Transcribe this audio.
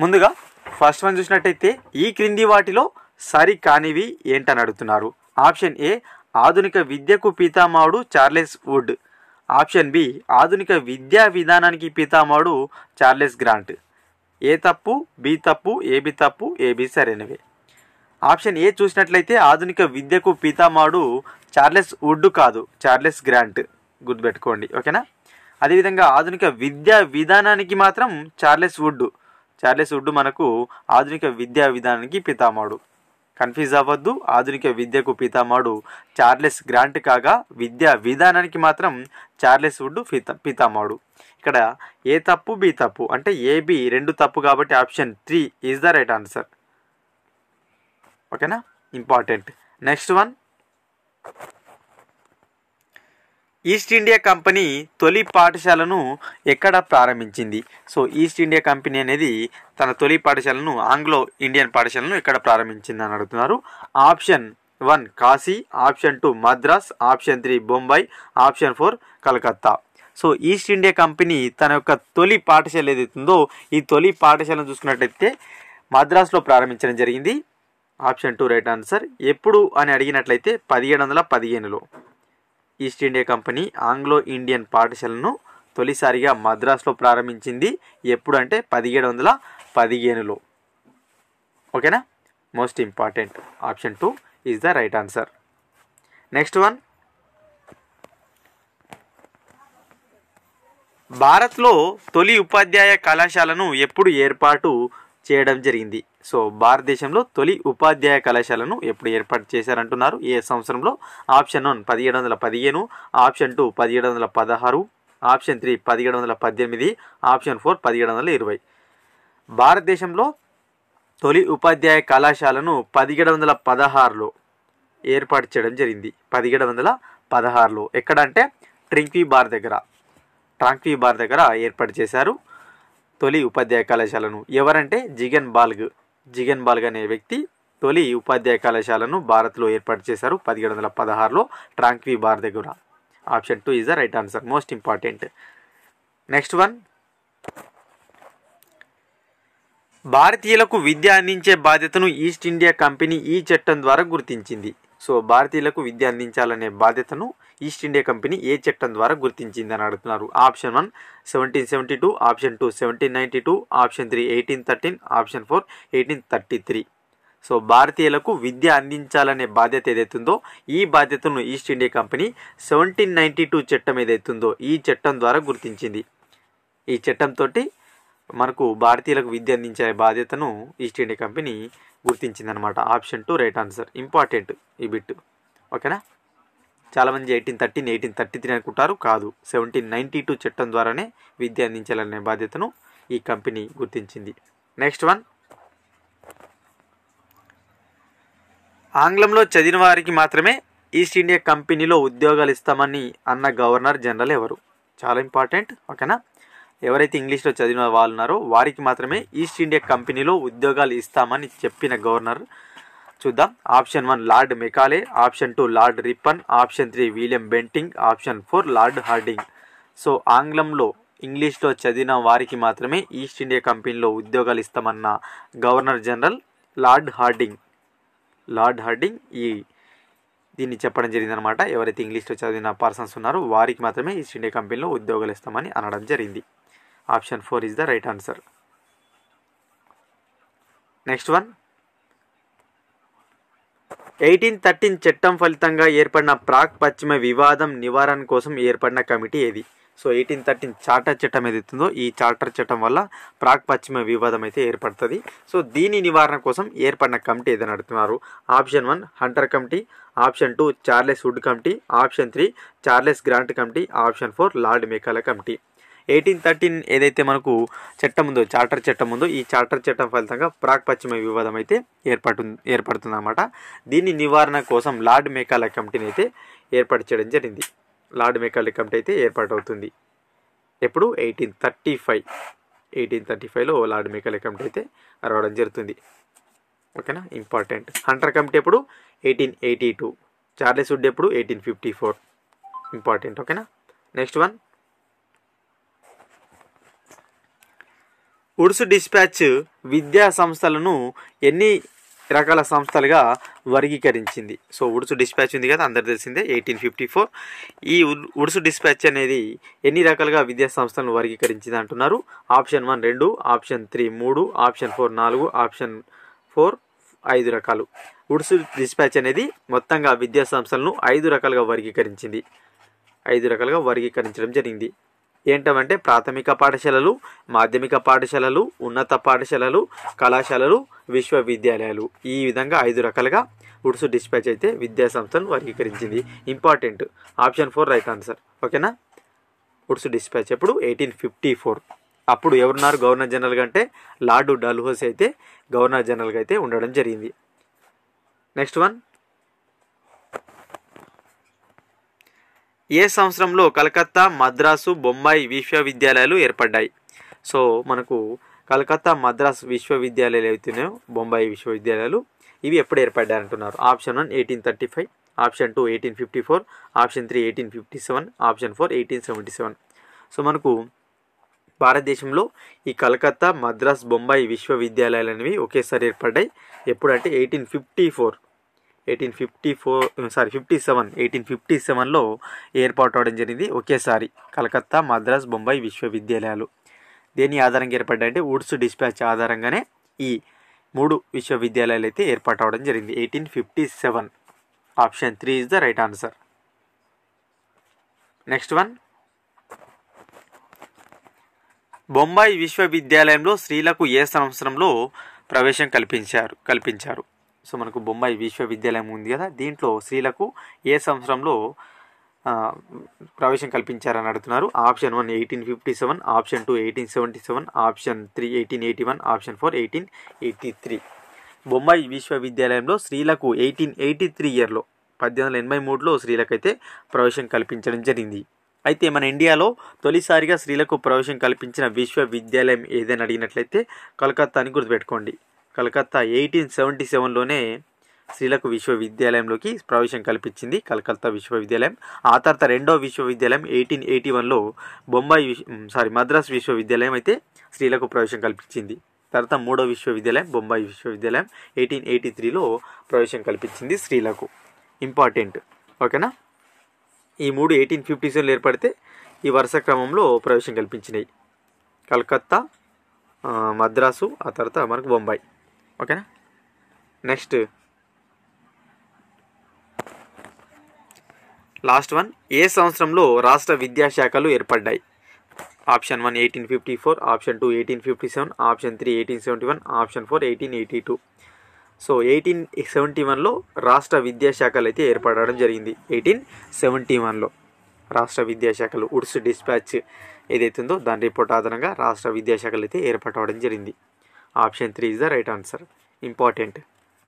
ముందుగా first one చూసినట్టయితే ఈ క్రింది వాటిలో సరి కానివి ఏంటని అడుగుతున్నారు. ఆప్షన్ ఏ ఆధునిక విద్యకు పితామహుడు చార్లెస్ వుడ్. ఆప్షన్ బి ఆధునిక విద్యా విధానానికి పితామహుడు చార్లెస్ గ్రాంట్. ఏ తప్పు, బి తప్పు, ఏబి తప్పు, ఏబి సరైనవే. ఆప్షన్ ఏ చూసినట్లయితే ఆధునిక విద్యకు పితామహుడు చార్లెస్ వుడ్ కాదు, చార్లెస్ గ్రాంట్. గుర్తుపెట్టుకోండి, ఓకేనా. అదేవిధంగా ఆధునిక విద్యా విధానానికి మాత్రం చార్లెస్ వుడ్. చార్లెస్ వుడ్ మనకు ఆధునిక విద్యా విధానానికి పితామహుడు. కన్ఫ్యూజ్ అవ్వద్దు. ఆధునిక విద్యకు పితామహుడు చార్లెస్ గ్రాంట్ కాగా విద్యా విధానానికి మాత్రం చార్లెస్ వుడ్ పితామహుడు. ఇక్కడ ఏ తప్పు, బి తప్పు, అంటే ఏబి రెండు తప్పు కాబట్టి option 3 is the right answer. ఓకేనా, important. Next one, East India Company తొలి పాఠశాలను ఎక్కడ ప్రారంభించింది? సో ఈస్ట్ ఇండియా కంపెనీ అనేది తన తొలి పాఠశాలను ఆంగ్లో ఇండియన్ పాఠశాలను ఎక్కడ ప్రారంభించింది అని అడుగుతున్నారు. Option 1 Kashi, option 2 Madras, option 3 Bombay, option 4 Calcutta. So east India company తన యొక్క తొలి పాఠశాల ఏదైతుందో ఈ తొలి పాఠశాలను చూసుకున్నట్టయితే మద్రాసులో ప్రారంభించడం జరిగింది. Option 2 right answer. ఎప్పుడు అని అడిగినట్లయితే 1715లో East India Company Anglo Indian పాఠశాలను తొలిసారిగా మద్రాసులో ప్రారంభించింది. ఎప్పుడు అంటే 1715లో. ఓకేనా, most important. Option 2 is the right answer. Next one, భారత్లో తొలి ఉపాధ్యాయ కళాశాలను ఎప్పుడు ఏర్పాటు చేయడం జరిగింది? సో భారతదేశంలో తొలి ఉపాధ్యాయ కళాశాలను ఎప్పుడు ఏర్పాటు చేశారంటున్నారు, ఏ సంవత్సరంలో? Option 1 1715, option 2 1716, option 3 1718, option 4 1720. భారతదేశంలో తొలి ఉపాధ్యాయ కళాశాలను 1716లో ఏర్పాటు చేయడం జరిగింది. 1716లో ఎక్కడ అంటే ట్రింక్వీ బార్ దగ్గర ఏర్పాటు చేశారు తొలి ఉపాధ్యాయ కళాశాలను. ఎవరంటే జిగన్ బాల్గ్ అనే వ్యక్తి తొలి ఉపాధ్యాయ కళాశాలను భారత్లో ఏర్పాటు చేశారు 1716లో ట్రాంక్వీ బార్ దగ్గర. Option 2 is the right answer, most important. Next one, భారతీయులకు విద్య అందించే బాధ్యతను ఈస్ట్ ఇండియా కంపెనీ ఈ చట్టం ద్వారా గుర్తించింది. సో భారతీయులకు విద్య అందించాలనే బాధ్యతను ఈస్ట్ ఇండియా కంపెనీ ఏ చట్టం ద్వారా గుర్తించింది అని అడుగుతున్నారు. Option 1 1772, option 2 1792, option 3 1813, option 4 1833. So భారతీయులకు విద్య అందించాలనే బాధ్యత ఏదైతుందో ఈ బాధ్యతను ఈస్ట్ ఇండియా కంపెనీ 1792 చట్టం ఏదైతుందో ఈ చట్టం ద్వారా గుర్తించింది. ఈ చట్టంతో మనకు భారతీయులకు విద్య అందించే బాధ్యతను ఈస్ట్ ఇండియా కంపెనీ గుర్తించిందనమాట. Option 2 right answer. ఇంపార్టెంట్ ఈ బిట్, ఓకేనా. చాలామంది 1813 1833 అనుకుంటారు, కాదు, 1792 చట్టం ద్వారానే విద్య అందించాలనే బాధ్యతను ఈ కంపెనీ గుర్తించింది. నెక్స్ట్ వన్, ఆంగ్లంలో చదివిన వారికి మాత్రమే ఈస్ట్ ఇండియా కంపెనీలో ఉద్యోగాలు ఇస్తామని అన్న గవర్నర్ జనరల్ ఎవరు? చాలా ఇంపార్టెంట్, ఓకేనా. ఎవరైతే ఇంగ్లీష్లో చదివిన వాళ్ళు ఉన్నారో వారికి మాత్రమే ఈస్ట్ ఇండియా కంపెనీలో ఉద్యోగాలు ఇస్తామని చెప్పిన గవర్నర్ చూద్దాం. Option 1 lord Macaulay, option 2 lord Ripon, option 3 William Bentinck, option 4 lord Hardinge. So ఆంగ్లంలో ఇంగ్లీష్లో చదివిన వారికి మాత్రమే ఈస్ట్ ఇండియా కంపెనీలో ఉద్యోగాలు ఇస్తామన్న గవర్నర్ జనరల్ లార్డ్ హార్డింగ్. దీన్ని చెప్పడం జరిగిందనమాట. ఎవరైతే ఇంగ్లీష్లో చదివిన పర్సన్స్ ఉన్నారో వారికి మాత్రమే ఈస్ట్ ఇండియా కంపెనీలో ఉద్యోగాలు ఇస్తామని అనడం జరిగింది. Option 4 is the right answer. Next one, 1813 చట్టం ఫలితంగా ఏర్పడిన ప్రాక్ పశ్చిమ వివాదం నివారణ కోసం ఏర్పడిన కమిటీ ఏది? సో 1813 చార్టర్ చట్టం ఏదైతుందో ఈ చార్టర్ చట్టం వల్ల ప్రాక్ పశ్చిమ వివాదం అయితే ఏర్పడుతుంది. సో దీని నివారణ కోసం ఏర్పడిన కమిటీ ఏదని అడుగుతున్నారు. Option 1 Hunter committee, option 2 Charles would committee, option 3 Charles grant committee, option 4 lord Macaulay committee. 1813 ఏదైతే మనకు చట్టం ఉందో చార్టర్ చట్టం ఉందో ఈ చార్టర్ చట్టం ఫలితంగా ప్రాక్ పశ్చిమ వివాదం అయితే ఏర్పడుతుంది అన్నమాట. దీని నివారణ కోసం లార్డ్ మెకాలే కమిటీని అయితే ఏర్పాటు చేయడం జరిగింది. లార్డ్ మెకాలే కమిటీ అయితే ఏర్పాటవుతుంది. ఎప్పుడు? 1835లో లార్డ్ మెకాలే కమిటీ అయితే రావడం జరుగుతుంది, ఓకేనా. ఇంపార్టెంట్. హంటర్ కమిటీ ఎప్పుడు? 1882. చార్లెస్ వుడ్ ఎప్పుడు? 1854. ఇంపార్టెంట్, ఓకేనా. నెక్స్ట్ వన్, వుడ్స్ డిస్పాచ్ విద్యా సంస్థలను ఎన్ని రకాల సంస్థలుగా వర్గీకరించింది? సో వుడ్స్ డిస్పాచ్ ఉంది కదా, అందరు తెలిసిందే, 1854. ఈ వుడ్స్ డిస్పాచ్ అనేది ఎన్ని రకాలుగా విద్యా సంస్థలను వర్గీకరించింది అంటున్నారు. ఆప్షన్ 1 2, ఆప్షన్ 3 3, ఆప్షన్ 4 4, ఆప్షన్ 4 5 రకాలు. వుడ్స్ డిస్పాచ్ అనేది మొత్తంగా విద్యా సంస్థలను 5 రకాలుగా వర్గీకరించింది. 5 రకాలుగా వర్గీకరించడం జరిగింది. ఏంటంటే ప్రాథమిక పాఠశాలలు, మాధ్యమిక పాఠశాలలు, ఉన్నత పాఠశాలలు, కళాశాలలు, విశ్వవిద్యాలయాలు. ఈ విధంగా 5 రకాలుగా వుడ్స్ డిస్పాచ్ అయితే విద్యా సంస్థలను వర్గీకరించింది. Important, option 4 right answer. ఓకేనా. వుడ్స్ డిస్పాచ్ ఎప్పుడు? 1854. అప్పుడు ఎవరున్నారు గవర్నర్ జనరల్గా అంటే లార్డ్ డల్హౌసీ అయితే గవర్నర్ జనరల్గా అయితే ఉండడం జరిగింది. నెక్స్ట్ వన్, ఏ సంవత్సరంలో కలకత్తా, మద్రాసు, బొంబాయి విశ్వవిద్యాలయాలు ఏర్పడ్డాయి? సో మనకు కలకత్తా, మద్రాసు విశ్వవిద్యాలయాలు అవుతున్నాయో బొంబాయి విశ్వవిద్యాలయాలు, ఇవి ఎప్పుడు ఏర్పడ్డాయి అంటున్నారు. Option 1 1835, option 2 1854, option 3 1857, option 4 1877. So మనకు భారతదేశంలో ఈ కలకత్తా, మద్రాస్, బొంబాయి విశ్వవిద్యాలయాలు అనేవి ఒకేసారి ఏర్పడ్డాయి. ఎప్పుడంటే 1857లో ఏర్పాటు అవడం జరిగింది ఒకేసారి కలకత్తా, మద్రాస్, బొంబాయి విశ్వవిద్యాలయాలు. దేని ఆధారంగా ఏర్పడ్డాయి అంటే వుడ్స్ డిస్పాచ్ ఆధారంగానే ఈ 3 విశ్వవిద్యాలయాలు అయితే ఏర్పాటు అవడం జరిగింది. 1857. Option 3 is the right answer. Next one, Bombay విశ్వవిద్యాలయంలో స్త్రీలకు ఏ సంవత్సరంలో ప్రవేశం కల్పించారు? సో మనకు బొంబాయి విశ్వవిద్యాలయం ఉంది కదా, దీంట్లో స్త్రీలకు ఏ సంవత్సరంలో ప్రవేశం కల్పించారని అడుగుతున్నారు. Option 1 1857, option 2 1877, option 3 1881, option 4 1883. Bombay విశ్వవిద్యాలయంలో స్త్రీలకు 1883 ఇయర్లో 1883లో స్త్రీలకైతే ప్రవేశం కల్పించడం జరిగింది. అయితే మన ఇండియాలో తొలిసారిగా స్త్రీలకు ప్రవేశం కల్పించిన విశ్వవిద్యాలయం ఏదైనా అడిగినట్లయితే కలకత్తా అని గుర్తుపెట్టుకోండి. కలకత్తా 1877లోనే స్త్రీలకు విశ్వవిద్యాలయంలోకి ప్రవేశం కల్పించింది కలకత్తా విశ్వవిద్యాలయం. ఆ తర్వాత రెండవ విశ్వవిద్యాలయం 1881లో మద్రాస్ విశ్వవిద్యాలయం అయితే స్త్రీలకు ప్రవేశం కల్పించింది. తర్వాత మూడవ విశ్వవిద్యాలయం బొంబాయి విశ్వవిద్యాలయం 1883లో ప్రవేశం కల్పించింది స్త్రీలకు. ఇంపార్టెంట్, ఓకేనా. ఈ 3 1857లో ఏర్పడితే ఈ వరుస క్రమంలో ప్రవేశం కల్పించినాయి కలకత్తా, మద్రాసు, ఆ తర్వాత మనకు బొంబాయి. ఓకేనా. నెక్స్ట్ లాస్ట్ వన్, ఏ సంవత్సరంలో రాష్ట్ర విద్యాశాఖలు ఏర్పడ్డాయి? Option 1 1854, option 2 1857, option 3 1871, option 4 1882. So 1871లో రాష్ట్ర విద్యాశాఖలు అయితే ఏర్పడడం జరిగింది. 1871లో రాష్ట్ర విద్యాశాఖలు వుడ్స్ డిస్పాచ్ ఏదైతుందో దాని రిపోర్ట్ ఆధారంగా రాష్ట్ర విద్యాశాఖలు అయితే ఏర్పడడం జరిగింది. Option 3 is the right answer. Important.